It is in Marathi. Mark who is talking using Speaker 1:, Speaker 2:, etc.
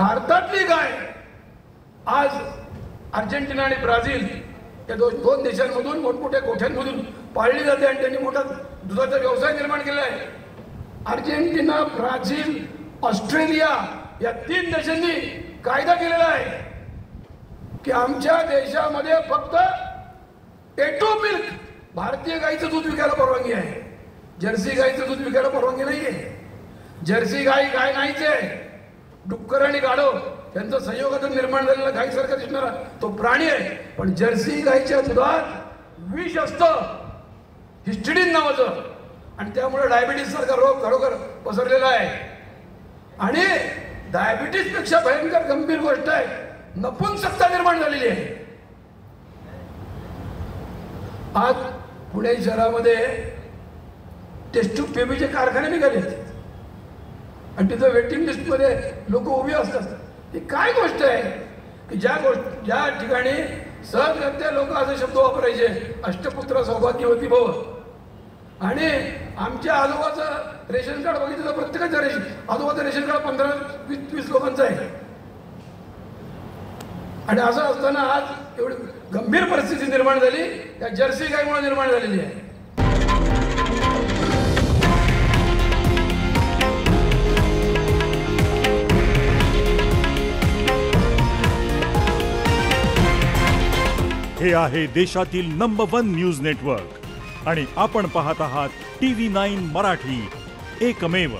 Speaker 1: भारतातली गाय आज अर्जेंटिना आणि ब्राझील या दोन देशांमधून मोठमोठ्या गोठ्यांमधून पाळली जाते आणि त्यांनी मोठा दुधाचा व्यवसाय निर्माण केला आहे. अर्जेंटिना, ब्राझील, ऑस्ट्रेलिया या 3 देशांनी कायदा केलेला आहे की आमच्या देशामध्ये फक्त एटो मिल्क भारतीय गाईचं दूध विकायला परवानगी आहे. जर्सी गाईचं दूध विकायला परवानगी नाही आहे. जर्सी गाय नाहीच आहे. डुक्कर आणि गाढव यांचं संयोगातून निर्माण झालेला गाईसारखा दिसणारा तो प्राणी आहे. पण जर्सी गाईच्या दुधात विष असतं, हिस्टिडीन नावाचं, आणि त्यामुळे डायबिटीस सारखा रोग खरोखर पसरलेला आहे. आणि डायबिटीस पेक्षा भयंकर गंभीर गोष्ट आहे, नपुंसकता निर्माण झालेली आहे. आज पुणे शहरामध्ये टेस्ट ट्यूब बेबीचे कारखाने निघाले आणि तिथं वेटिंग लिस्टमध्ये लोक उभी असतात. ही काय गोष्ट आहे की ज्या ठिकाणी सहजगत्या लोक असे शब्द वापरायचे, अष्टपुत्र सौभाग्यवती भव, आणि आमच्या आजोबाचं रेशन कार्ड बघितलं तर प्रत्येकाचं आजोबाचं रेशन कार्ड 15-20 लोकांचं आहे. आणि असं असताना आज एवढी गंभीर परिस्थिती निर्माण झाली त्या जर्सी गायमुळे निर्माण झालेली आहे.
Speaker 2: हे आहे देशातील नंबर 1 न्यूज नेटवर्क आणि आपण पाहत आहात TV9 मराठी, एकमेव.